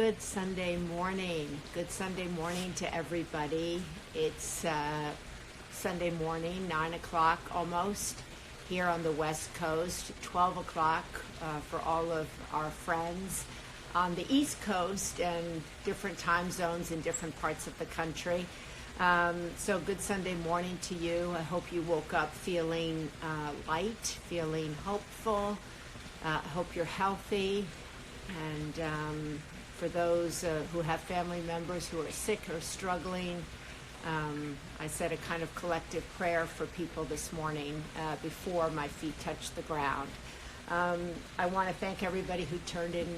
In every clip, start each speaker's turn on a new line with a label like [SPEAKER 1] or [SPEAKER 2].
[SPEAKER 1] good Sunday morning. Good Sunday morning to everybody. It's Sunday morning, 9 o'clock almost, here on the West Coast, 12 o'clock for all of our friends on the East Coast and different time zones in different parts of the country. So good Sunday morning to you. I hope you woke up feeling light, feeling hopeful. I hope you're healthy. And for those who have family members who are sick or struggling, I said a kind of collective prayer for people this morning before my feet touched the ground. I want to thank everybody who turned in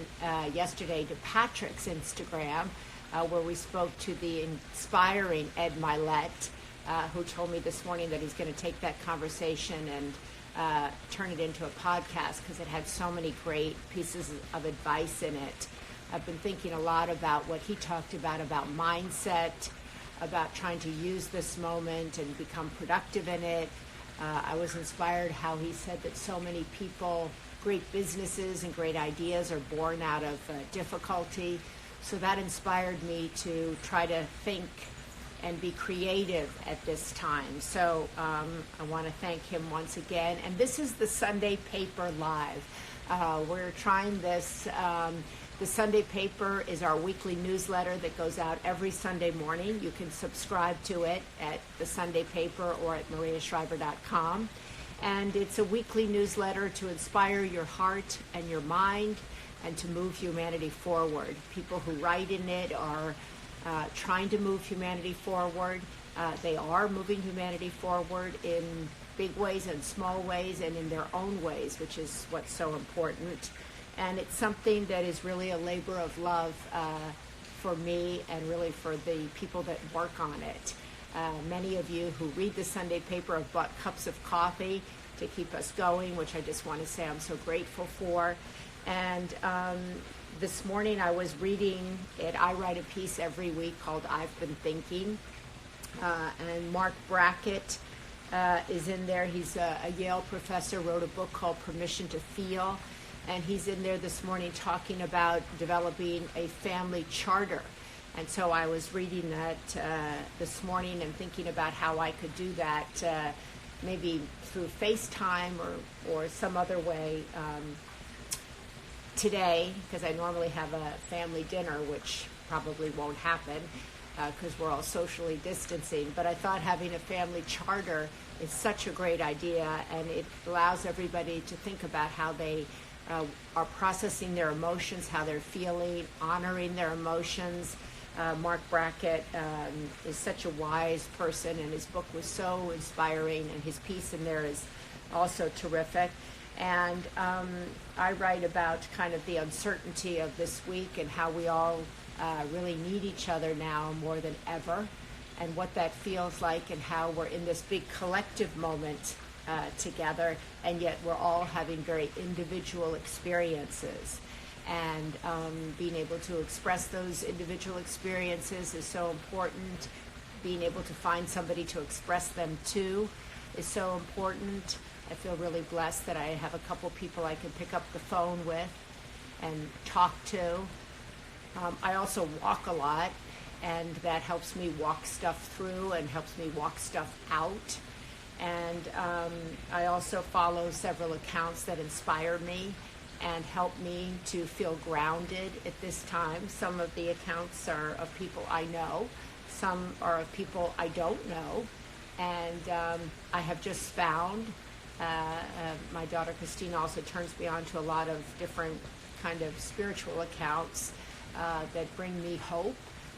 [SPEAKER 1] yesterday to Patrick's Instagram, where we spoke to the inspiring Ed Mallette, who told me this morning that he's going to take that conversation and turn it into a podcast because it had so many great pieces of advice in it. I've been thinking a lot about what he talked about mindset, about trying to use this moment and become productive in it. I was inspired how he said that so many people, great businesses and great ideas are born out of difficulty. So that inspired me to try to think and be creative at this time. So I want to thank him once again. And this is the Sunday Paper Live. We're trying this. The Sunday Paper is our weekly newsletter that goes out every Sunday morning. You can subscribe to it at the Sunday Paper or at mariashriver.com. And it's a weekly newsletter to inspire your heart and your mind and to move humanity forward. People who write in it are trying to move humanity forward. They are moving humanity forward in big ways and small ways and in their own ways, which is what's so important. And it's something that is really a labor of love for me and really for the people that work on it. Many of you who read the Sunday Paper have bought cups of coffee to keep us going, which I just want to say I'm so grateful for. And this morning I was reading it. I write a piece every week called I've Been Thinking. And Mark Brackett is in there. He's a Yale professor, wrote a book called Permission to Feel. And he's in there this morning talking about developing a family charter. And so I was reading that this morning and thinking about how I could do that maybe through FaceTime or some other way today, because I normally have a family dinner, which probably won't happen because we're all socially distancing. But I thought having a family charter is such a great idea, and it allows everybody to think about how they are processing their emotions, how they're feeling, honoring their emotions. Mark Brackett is such a wise person, and his book was so inspiring, and his piece in there is also terrific. And I write about kind of the uncertainty of this week and how we all really need each other now more than ever, and what that feels like, and how we're in this big collective moment together, and yet we're all having very individual experiences. And being able to express those individual experiences is so important. Being able to find somebody to express them to is so important. I feel really blessed that I have a couple people I can pick up the phone with and talk to. I also walk a lot, and that helps me walk stuff through and helps me walk stuff out. And I also follow several accounts that inspire me and help me to feel grounded at this time. Some of the accounts are of people I know. Some are of people I don't know. And I have just found, my daughter Christina also turns me on to a lot of different kind of spiritual accounts that bring me hope,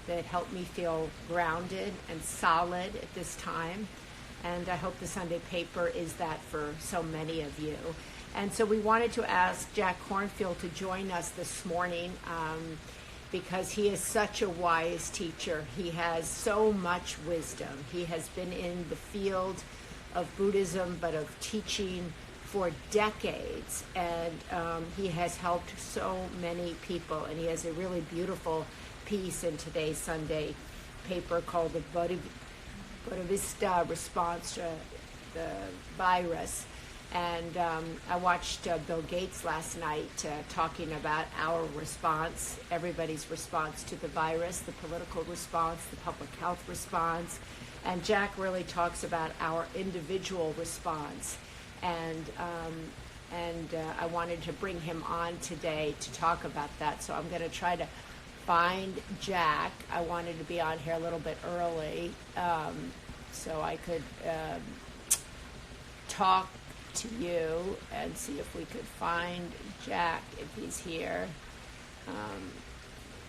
[SPEAKER 1] that help me feel grounded and solid at this time. And I hope the Sunday Paper is that for so many of you. And so we wanted to ask Jack Kornfield to join us this morning because he is such a wise teacher. He has so much wisdom. He has been in the field of Buddhism, but of teaching for decades. And he has helped so many people. And he has a really beautiful piece in today's Sunday Paper called The Buddha Vista Response to the Virus. And I watched Bill Gates last night talking about our response, everybody's response to the virus, the political response, the public health response. And Jack really talks about our individual response. And I wanted to bring him on today to talk about that. So I'm going to try to find Jack. I wanted to be on here a little bit early so I could talk to you and see if we could find Jack if he's here.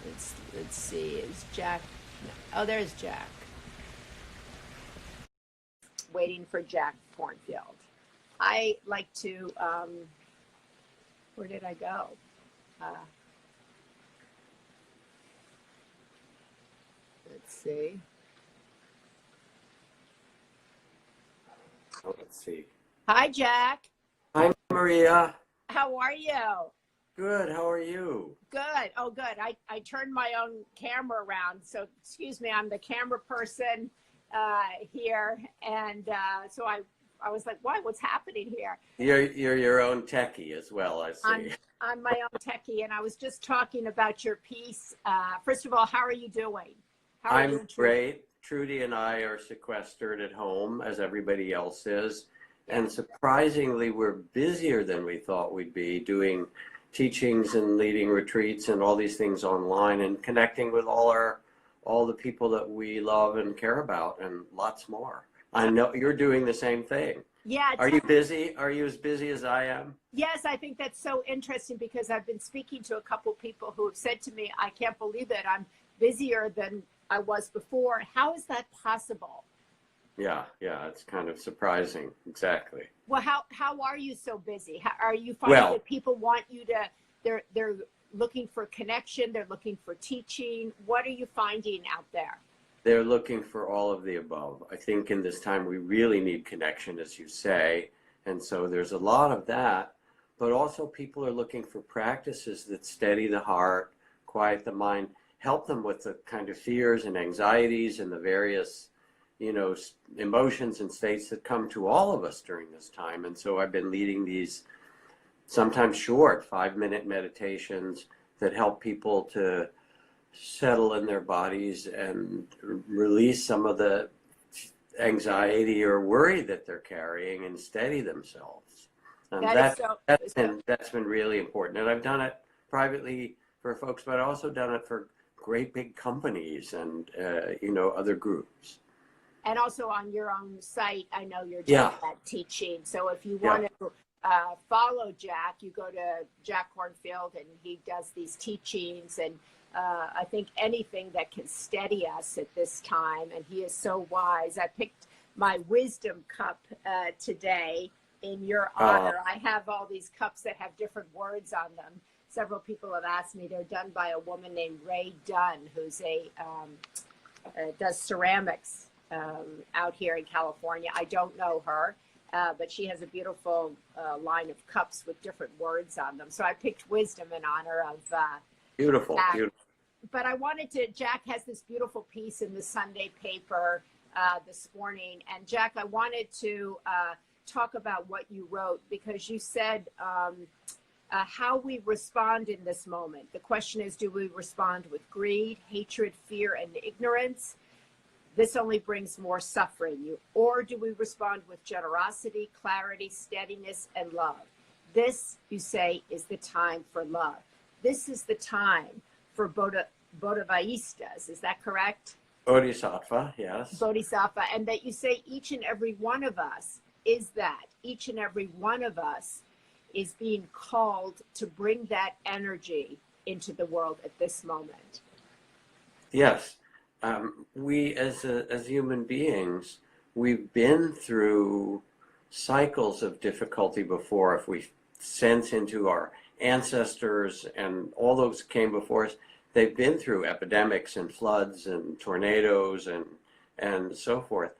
[SPEAKER 1] Let's see, is Jack? No. Oh, there's Jack. Waiting for Jack Kornfield. I like to, where did I go? Let's see.
[SPEAKER 2] Let's see.
[SPEAKER 1] Hi, Jack.
[SPEAKER 2] Hi, Maria.
[SPEAKER 1] How are you?
[SPEAKER 2] Good. How are you?
[SPEAKER 1] Good. Oh, good. I turned my own camera around. So, excuse me, I'm the camera person here. And so I was like, what? What's happening here?
[SPEAKER 2] You're your own techie as well, I see.
[SPEAKER 1] I'm my own techie. And I was just talking about your piece. First of all, how are you doing? How are you
[SPEAKER 2] I'm great. Trudy and I are sequestered at home, as everybody else is. And surprisingly, we're busier than we thought we'd be, doing teachings and leading retreats and all these things online and connecting with all the people that we love and care about and lots more. I know you're doing the same thing.
[SPEAKER 1] Yeah.
[SPEAKER 2] Are you busy? Are you as busy as I am?
[SPEAKER 1] Yes, I think that's so interesting because I've been speaking to a couple people who have said to me, I can't believe it. I'm busier than I was before. How is that possible?
[SPEAKER 2] Yeah, it's kind of surprising. Exactly.
[SPEAKER 1] Well, how are you so busy? Are you finding that people want you to, they're looking for connection, they're looking for teaching? What are you finding out there?
[SPEAKER 2] They're looking for all of the above. I think in this time we really need connection, as you say. And so there's a lot of that, but also people are looking for practices that steady the heart, quiet the mind, help them with the kind of fears and anxieties and the various emotions and states that come to all of us during this time. And so I've been leading these sometimes short 5-minute meditations that help people to settle in their bodies and release some of the anxiety or worry that they're carrying and steady themselves. And that's been really important. And I've done it privately for folks, but I've also done it for great big companies and other groups.
[SPEAKER 1] And also on your own site, I know you're doing that teaching. So if you want to follow Jack, you go to Jack Kornfield and he does these teachings. And I think anything that can steady us at this time. And he is so wise. I picked my wisdom cup today in your honor. I have all these cups that have different words on them. Several people have asked me. They're done by a woman named Ray Dunn, who's does ceramics out here in California. I don't know her, but she has a beautiful line of cups with different words on them. So I picked wisdom in honor of
[SPEAKER 2] beautiful.
[SPEAKER 1] But I wanted to, Jack has this beautiful piece in the Sunday paper this morning. And Jack, I wanted to talk about what you wrote because you said how we respond in this moment. The question is, do we respond with greed, hatred, fear, and ignorance? This only brings more suffering. Or do we respond with generosity, clarity, steadiness, and love? This, you say, is the time for love. This is the time for bodhisattvas. Is that correct?
[SPEAKER 2] Bodhisattva, yes.
[SPEAKER 1] Bodhisattva. And that you say each and every one of us is that. Each and every one of us is being called to bring that energy into the world at this moment.
[SPEAKER 2] Yes. We as human beings, we've been through cycles of difficulty before. If we sense into our ancestors and all those came before us, they've been through epidemics and floods and tornadoes and so forth.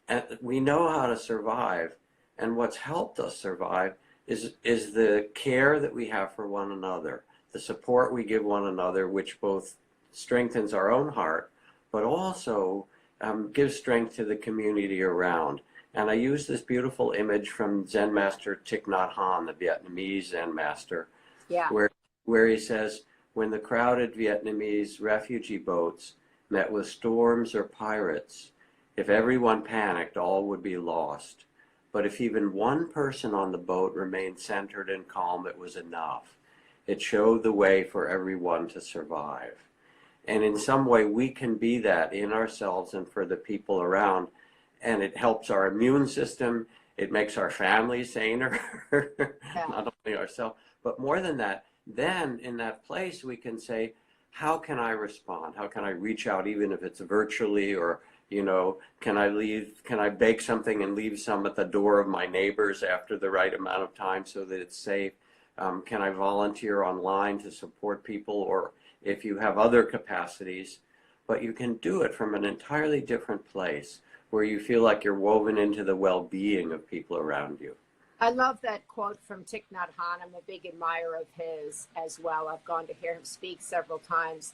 [SPEAKER 2] And we know how to survive. And what's helped us survive is the care that we have for one another, the support we give one another, which both strengthens our own heart, but also gives strength to the community around. And I use this beautiful image from Zen master Thich Nhat Hanh, the Vietnamese Zen master,
[SPEAKER 1] Yeah.
[SPEAKER 2] where he says, when the crowded Vietnamese refugee boats met with storms or pirates, if everyone panicked, all would be lost. But if even one person on the boat remained centered and calm, it was enough. It showed the way for everyone to survive. And in some way, we can be that in ourselves and for the people around. And it helps our immune system. It makes our family saner,
[SPEAKER 1] Yeah.
[SPEAKER 2] not only ourselves, but more than that, then in that place, we can say, how can I respond? How can I reach out, even if it's virtually, or, can I bake something and leave some at the door of my neighbors after the right amount of time so that it's safe? Can I volunteer online to support people? Or if you have other capacities, but you can do it from an entirely different place where you feel like you're woven into the well-being of people around you.
[SPEAKER 1] I love that quote from Thich Nhat Hanh. I'm a big admirer of his as well. I've gone to hear him speak several times.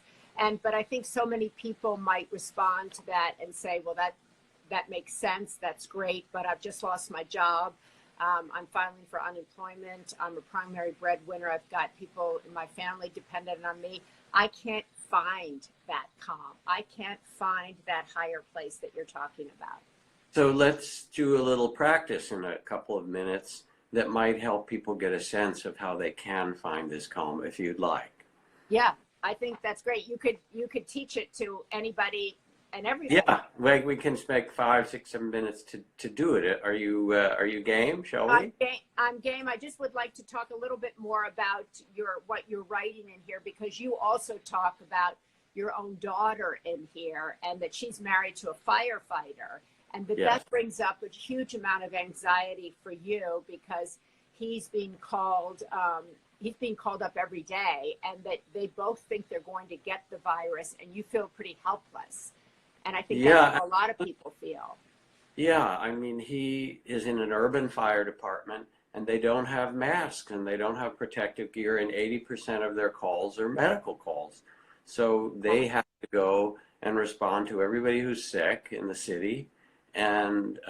[SPEAKER 1] But I think so many people might respond to that and say, well, that makes sense. That's great. But I've just lost my job. I'm filing for unemployment. I'm a primary breadwinner. I've got people in my family dependent on me. I can't find that calm. I can't find that higher place that you're talking about.
[SPEAKER 2] So let's do a little practice in a couple of minutes that might help people get a sense of how they can find this calm, if you'd like.
[SPEAKER 1] Yeah, I think that's great. You could teach it to anybody and everybody.
[SPEAKER 2] Yeah, we can spend 5, 6, 7 minutes to do it. Are you game? Shall we?
[SPEAKER 1] I'm game. I just would like to talk a little bit more about what you're writing in here, because you also talk about your own daughter in here, and that she's married to a firefighter. And that brings up a huge amount of anxiety for you, because he's being called up every day, and that they both think they're going to get the virus, and you feel pretty helpless. And I think that's how a lot of people feel.
[SPEAKER 2] Yeah, I mean, he is in an urban fire department, and they don't have masks and they don't have protective gear, and 80% of their calls are medical calls. So they have to go and respond to everybody who's sick in the city. And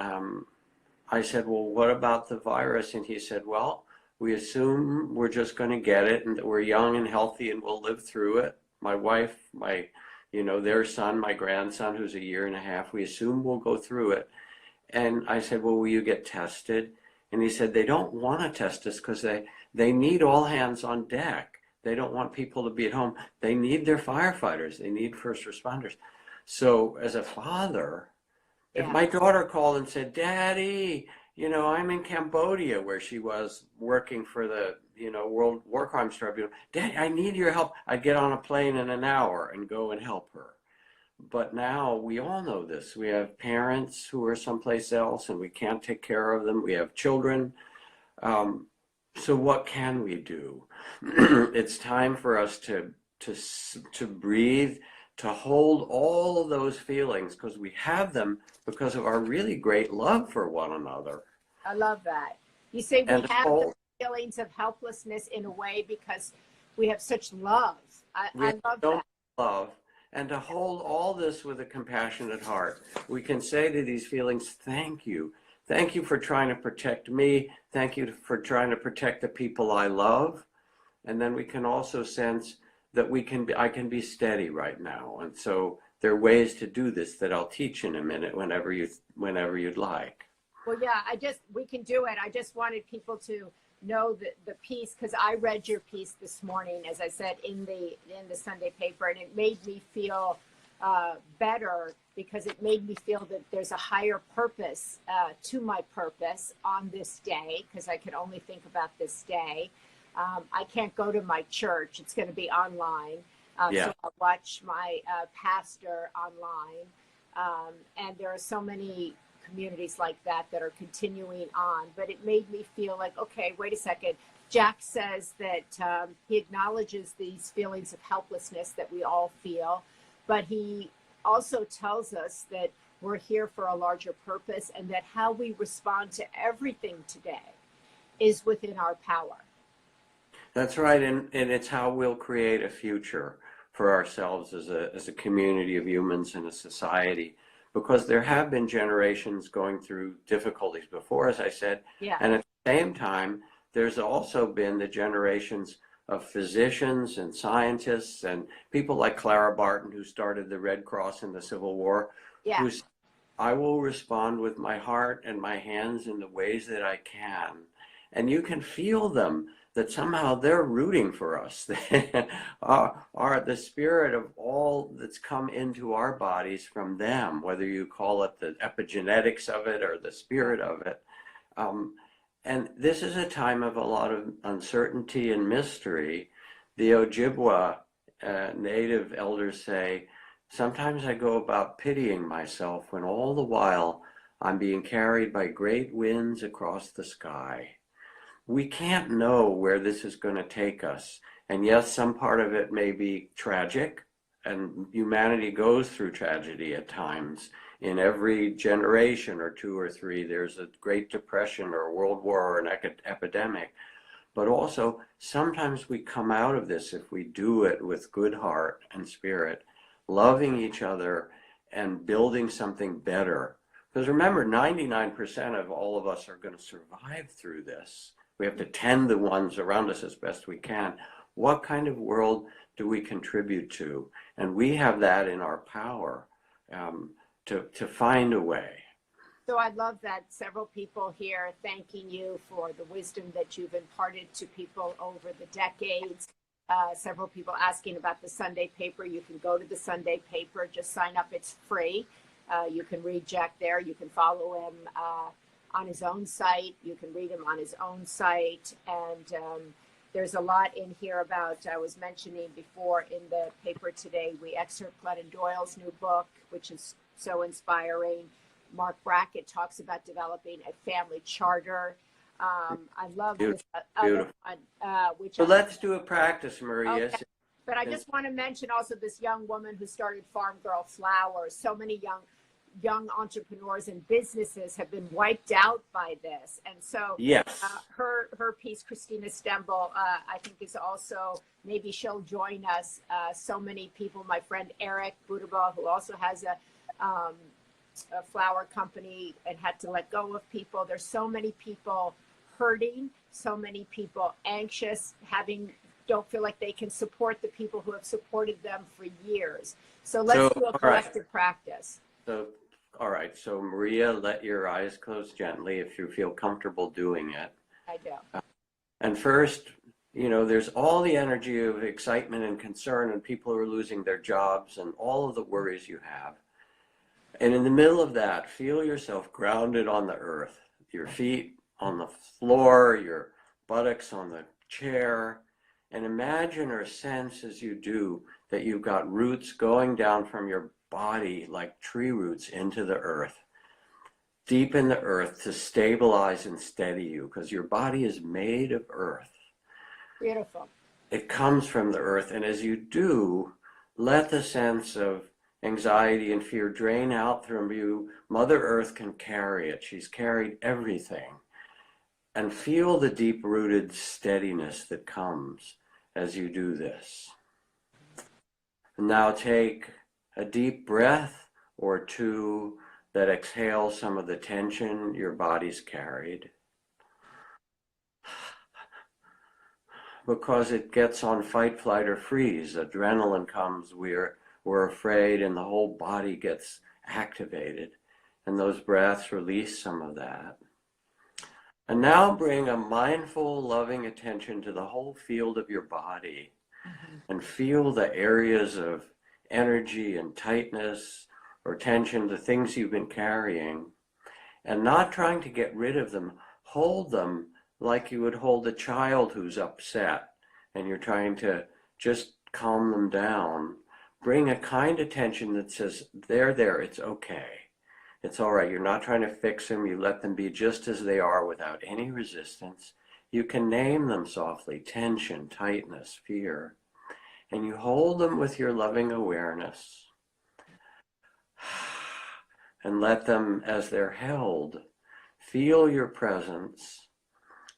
[SPEAKER 2] I said, well, what about the virus? And he said, well, we assume we're just going to get it, and that we're young and healthy and we'll live through it. My wife, their son, my grandson, who's 1.5 years, we assume we'll go through it. And I said, well, will you get tested? And he said, they don't want to test us because they need all hands on deck. They don't want people to be at home. They need their firefighters. They need first responders. So as a father, if my daughter called and said, Daddy, I'm in Cambodia, where she was working for the, World War Crimes Tribunal. Daddy, I need your help. I'd get on a plane in an hour and go and help her. But now we all know this. We have parents who are someplace else and we can't take care of them. We have children. So what can we do? It's time for us to breathe, to hold all of those feelings, because we have them because of our really great love for one another.
[SPEAKER 1] I love that. You say we have the feelings of helplessness in a way because we have such love. I love that.
[SPEAKER 2] Love. And to hold all this with a compassionate heart, we can say to these feelings, thank you. Thank you for trying to protect me. Thank you for trying to protect the people I love. And then we can also sense that I can be steady right now. And so there are ways to do this that I'll teach in a minute whenever you'd like.
[SPEAKER 1] Well, yeah, we can do it. I just wanted people to know the piece, because I read your piece this morning, as I said, in the Sunday paper, and it made me feel better, because it made me feel that there's a higher purpose to my purpose on this day, because I could only think about this day. I can't go to my church. It's going to be online. So I'll watch my pastor online. And there are so many communities like that are continuing on. But it made me feel like, okay, wait a second. Jack says that he acknowledges these feelings of helplessness that we all feel, but he also tells us that we're here for a larger purpose, and that how we respond to everything today is within our power.
[SPEAKER 2] That's right, and it's how we'll create a future for ourselves as a community of humans and a society. because there have been generations going through difficulties before, as I said.
[SPEAKER 1] Yeah.
[SPEAKER 2] And at the same time, there's also been the generations of physicians and scientists and people like Clara Barton, who started the Red Cross in the Civil War,
[SPEAKER 1] Yeah.
[SPEAKER 2] who said, I will respond with my heart and my hands in the ways that I can. And you can feel them, that somehow they're rooting for us. are the spirit of all that's come into our bodies from them, whether you call it the epigenetics of it or the spirit of it. And this is a time of a lot of uncertainty and mystery. The Ojibwa native elders say, sometimes I go about pitying myself when all the while I'm being carried by great winds across the sky. We can't know where this is going to take us. And yes, some part of it may be tragic, and humanity goes through tragedy at times. In every generation or two or three, there's a Great Depression or a World War or an epidemic. But also, sometimes we come out of this, if we do it with good heart and spirit, loving each other and building something better. Because remember, 99% of all of us are going to survive through this. We have to tend the ones around us as best we can. What kind of world do we contribute to? And we have that in our power to find a way.
[SPEAKER 1] So I love that several people here thanking you for the wisdom that you've imparted to people over the decades. Several people asking about the Sunday paper. You can go to the Sunday paper, just sign up, it's free. You can read Jack there. You can follow him on his own site. You can read him on his own site. And there's a lot in here about, I was mentioning before in the paper today, we excerpt Glennon Doyle's new book, which is so inspiring. Mark Brackett talks about developing a family charter. I love this other one, which
[SPEAKER 2] so let's do a practice, Maria.
[SPEAKER 1] Okay. But I just want to mention also this young woman who started Farm Girl Flowers. So many young entrepreneurs and businesses have been wiped out by this. And so
[SPEAKER 2] yes,
[SPEAKER 1] her piece, Christina Stemble, I think is also, maybe she'll join us. So many people, my friend Eric Budaba, who also has a flower company and had to let go of people. There's so many people hurting, so many people anxious, don't feel like they can support the people who have supported them for years. So let's do a collective practice.
[SPEAKER 2] So, all right. So Maria, let your eyes close gently if you feel comfortable doing it.
[SPEAKER 1] I do.
[SPEAKER 2] And first, there's all the energy of excitement and concern and people who are losing their jobs and all of the worries you have. And in the middle of that, feel yourself grounded on the earth, your feet on the floor, your buttocks on the chair, and imagine or sense as you do that you've got roots going down from your body like tree roots into the earth, deep in the earth to stabilize and steady you, because your body is made of earth.
[SPEAKER 1] Beautiful.
[SPEAKER 2] It comes from the earth, and as you do, let the sense of anxiety and fear drain out from you. Mother Earth can carry it. She's carried everything. And feel the deep-rooted steadiness that comes as you do this. And now take a deep breath or two that exhales some of the tension your body's carried. Because it gets on fight, flight, or freeze. Adrenaline comes, we're afraid, and the whole body gets activated. And those breaths release some of that. And now bring a mindful, loving attention to the whole field of your body. And feel the areas of energy and tightness or tension, the things you've been carrying. And not trying to get rid of them. Hold them like you would hold a child who's upset. And you're trying to just calm them down. Bring a kind attention that says, there, it's okay. It's all right. You're not trying to fix them. You let them be just as they are without any resistance. You can name them softly: tension, tightness, fear. And you hold them with your loving awareness. And let them, as they're held, feel your presence.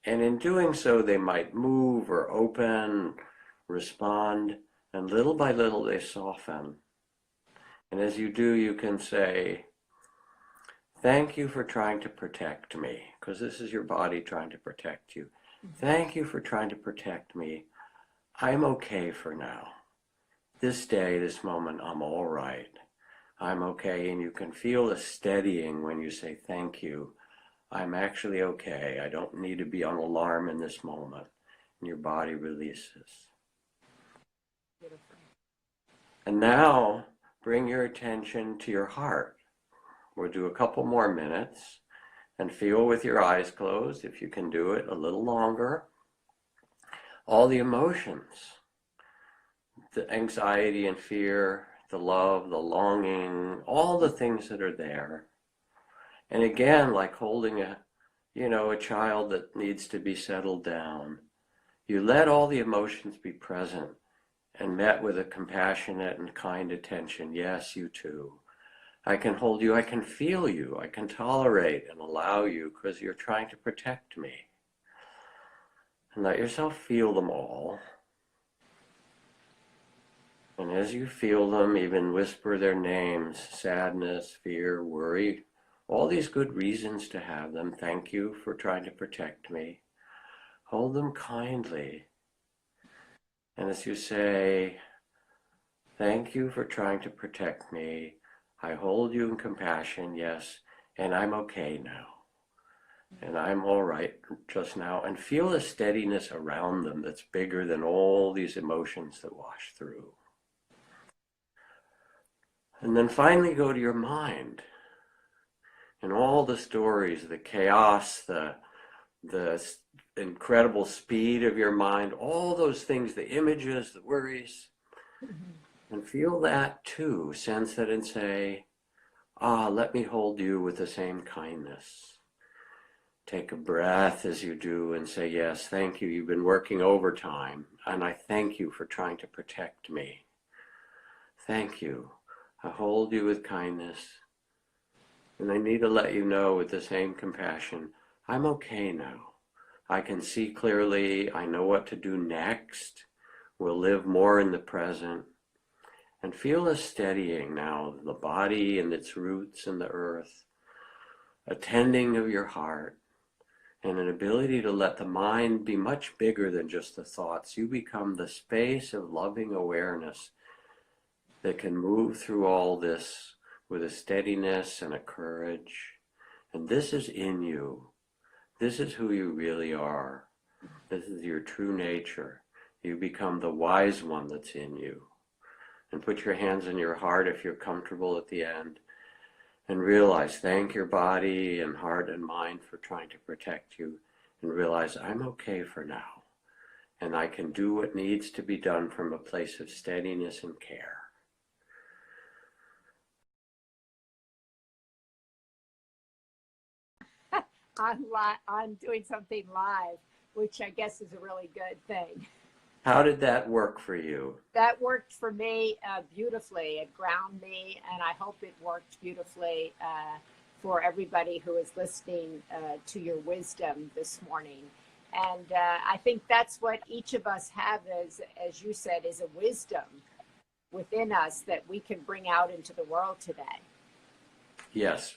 [SPEAKER 2] And in doing so, they might move or open, respond. And little by little, they soften. And as you do, you can say, Thank you for trying to protect me, because this is your body trying to protect you. Thank you for trying to protect me. I'm okay for now. This day, this moment, I'm all right. I'm okay, and you can feel a steadying when you say thank you. I'm actually okay. I don't need to be on alarm in this moment. And your body releases.
[SPEAKER 1] Beautiful.
[SPEAKER 2] And now, bring your attention to your heart. We'll do a couple more minutes and feel with your eyes closed, if you can do it a little longer, all the emotions, the anxiety and fear, the love, the longing, all the things that are there. And again, like holding a child that needs to be settled down, you let all the emotions be present and met with a compassionate and kind attention. Yes, you too. I can hold you, I can feel you, I can tolerate and allow you because you're trying to protect me. And let yourself feel them all. And as you feel them, even whisper their names: sadness, fear, worry, all these good reasons to have them. Thank you for trying to protect me. Hold them kindly. And as you say, thank you for trying to protect me. I hold you in compassion, yes, and I'm okay now. And I'm all right just now. And feel a steadiness around them that's bigger than all these emotions that wash through. And then finally go to your mind and all the stories, the chaos, the incredible speed of your mind, all those things, the images, the worries. And feel that too. Sense that and say, let me hold you with the same kindness. Take a breath as you do and say, yes, thank you. You've been working overtime, and I thank you for trying to protect me. Thank you. I hold you with kindness. And I need to let you know with the same compassion, I'm okay now. I can see clearly. I know what to do next. We'll live more in the present. And feel a steadying now of the body and its roots in the earth, a tending of your heart, and an ability to let the mind be much bigger than just the thoughts. You become the space of loving awareness that can move through all this with a steadiness and a courage. And this is in you. This is who you really are. This is your true nature. You become the wise one that's in you. And put your hands in your heart if you're comfortable at the end. And realize, thank your body and heart and mind for trying to protect you. And realize, I'm okay for now. And I can do what needs to be done from a place of steadiness and care.
[SPEAKER 1] I'm doing something live, which I guess is a really good thing.
[SPEAKER 2] How did that work for you?
[SPEAKER 1] That worked for me beautifully. It grounded me, and I hope it worked beautifully for everybody who is listening to your wisdom this morning. And I think that's what each of us have, as you said, is a wisdom within us that we can bring out into the world today.
[SPEAKER 2] Yes.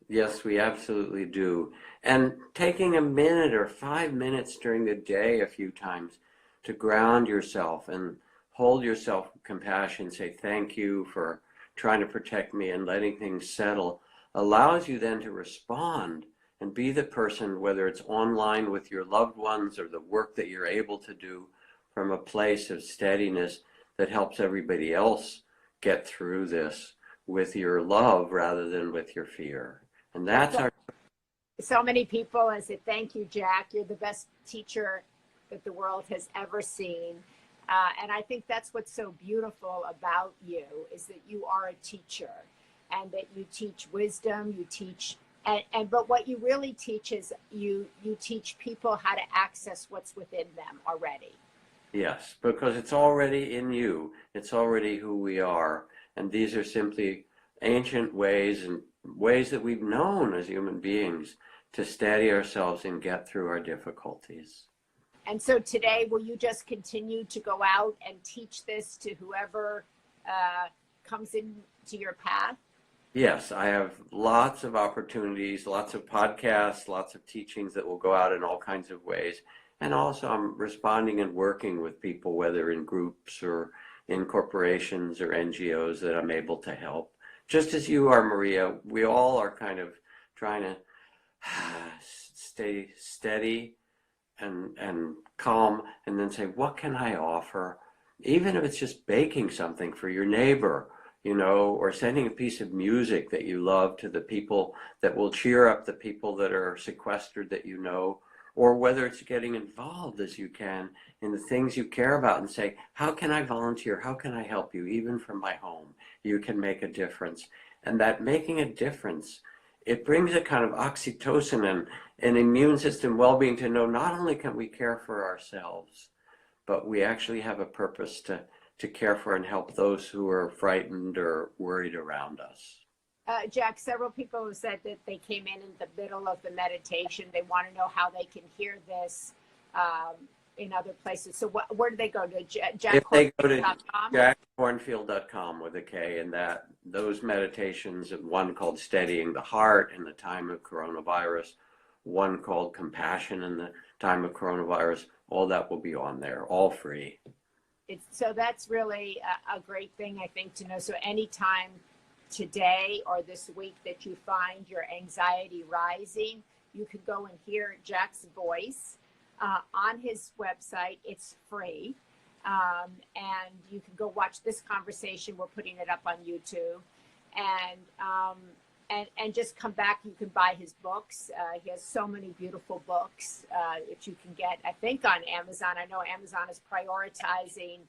[SPEAKER 2] Yes, we absolutely do. And taking a minute or 5 minutes during the day a few times to ground yourself and hold yourself with compassion, say thank you for trying to protect me and letting things settle, allows you then to respond and be the person, whether it's online with your loved ones or the work that you're able to do from a place of steadiness that helps everybody else get through this with your love rather than with your fear. And that's our...
[SPEAKER 1] So many people, I said, thank you, Jack. You're the best teacher that the world has ever seen. And I think that's what's so beautiful about you, is that you are a teacher and that you teach wisdom, you teach, but what you really teach is you teach people how to access what's within them already.
[SPEAKER 2] Yes, because it's already in you. It's already who we are. And these are simply ancient ways and ways that we've known as human beings to steady ourselves and get through our difficulties.
[SPEAKER 1] And so today, will you just continue to go out and teach this to whoever comes into your path?
[SPEAKER 2] Yes, I have lots of opportunities, lots of podcasts, lots of teachings that will go out in all kinds of ways. And also, I'm responding and working with people, whether in groups or in corporations or NGOs that I'm able to help. Just as you are, Maria, we all are kind of trying to stay steady and calm, and then say, what can I offer? Even if it's just baking something for your neighbor, or sending a piece of music that you love to the people that will cheer up the people that are sequestered that you know, or whether it's getting involved as you can in the things you care about and say, how can I volunteer? How can I help you? Even from my home, you can make a difference. And that making a difference, it brings a kind of oxytocin and an immune system well-being to know not only can we care for ourselves, but we actually have a purpose to care for and help those who are frightened or worried around us.
[SPEAKER 1] Jack, several people have said that they came in the middle of the meditation. They want to know how they can hear this in other places. So where do they go? To
[SPEAKER 2] If they go to
[SPEAKER 1] jackkornfield.com?
[SPEAKER 2] jackkornfield.com with a K, and those meditations, one called Steadying the Heart in the Time of Coronavirus, one called Compassion in the Time of Coronavirus, all that will be on there, all free.
[SPEAKER 1] So that's really a great thing, I think, to know. So anytime today or this week that you find your anxiety rising, you can go and hear Jack's voice on his website. It's free. And you can go watch this conversation. We're putting it up on YouTube. And just come back. You can buy his books. He has so many beautiful books that you can get, I think, on Amazon. I know Amazon is prioritizing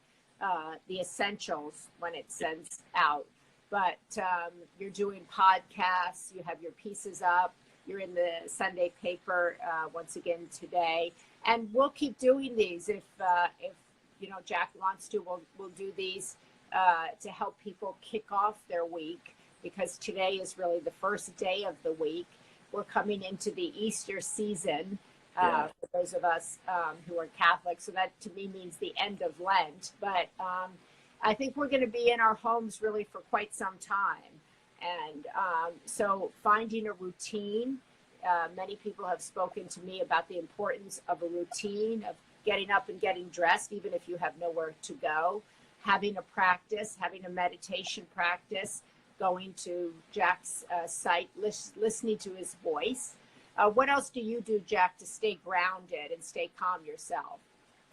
[SPEAKER 1] the essentials when it sends out. But you're doing podcasts. You have your pieces up. You're in the Sunday paper once again today. And we'll keep doing these. If Jack wants to, we'll do these to help people kick off their week, because today is really the first day of the week. We're coming into the Easter season for those of us who are Catholic. So that to me means the end of Lent. But I think we're going to be in our homes really for quite some time. And so finding a routine, many people have spoken to me about the importance of a routine, of getting up and getting dressed, even if you have nowhere to go, having a practice, having a meditation practice, going to Jack's site, listening to his voice. What else do you do, Jack, to stay grounded and stay calm yourself?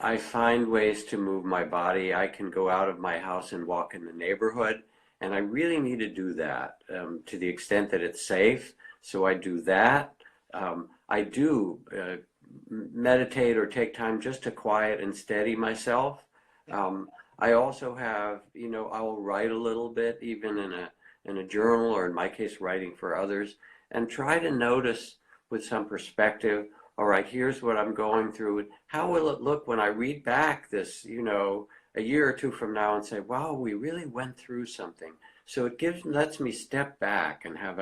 [SPEAKER 2] I find ways to move my body. I can go out of my house and walk in the neighborhood, and I really need to do that to the extent that it's safe. So I do that. I do meditate or take time just to quiet and steady myself. I also have, I will write a little bit, even in a journal, or in my case, writing for others, and try to notice with some perspective, all right, here's what I'm going through. How will it look when I read back this, a year or two from now and say, wow, we really went through something. So it lets me step back and have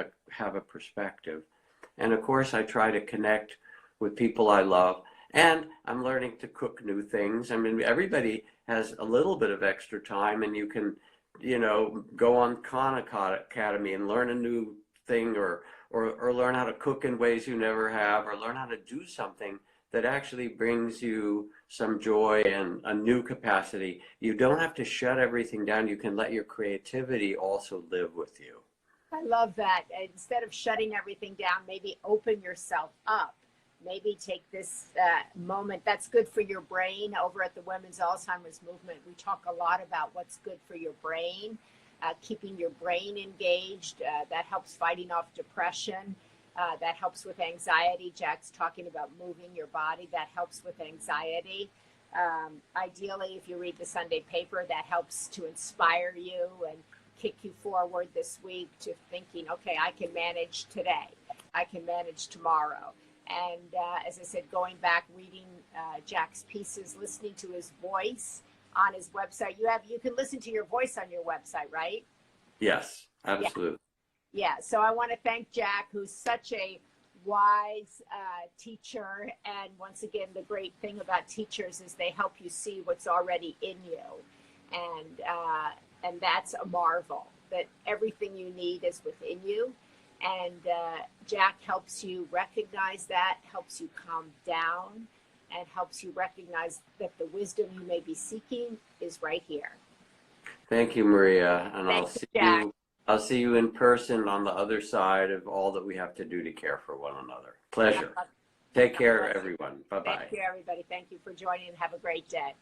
[SPEAKER 2] a perspective. And of course, I try to connect with people I love. And I'm learning to cook new things. I mean, everybody has a little bit of extra time, and you can, go on Khan Academy and learn a new thing, or learn how to cook in ways you never have, or learn how to do something that actually brings you some joy and a new capacity. You don't have to shut everything down. You can let your creativity also live with you.
[SPEAKER 1] I love that. Instead of shutting everything down, maybe open yourself up. Maybe take this moment. That's good for your brain. Over at the Women's Alzheimer's Movement, we talk a lot about what's good for your brain, keeping your brain engaged. That helps fighting off depression. That helps with anxiety. Jack's talking about moving your body. That helps with anxiety. Ideally, if you read the Sunday paper, that helps to inspire you and kick you forward this week to thinking, okay, I can manage today. I can manage tomorrow. And as I said, going back, reading Jack's pieces, listening to his voice on his website. You can listen to your voice on your website, right?
[SPEAKER 2] Yes, absolutely.
[SPEAKER 1] Yeah. So I want to thank Jack, who's such a wise teacher. And once again, the great thing about teachers is they help you see what's already in you. And that's a marvel. that everything you need is within you. And Jack helps you recognize that, helps you calm down, and helps you recognize that the wisdom you may be seeking is right here.
[SPEAKER 2] Thank you, Maria. And
[SPEAKER 1] Thank you, Jack.
[SPEAKER 2] I'll see you in person on the other side of all that we have to do to care for one another. Pleasure. Take care, everyone. Bye-bye.
[SPEAKER 1] Thank you, everybody. Thank you for joining, and have a great day.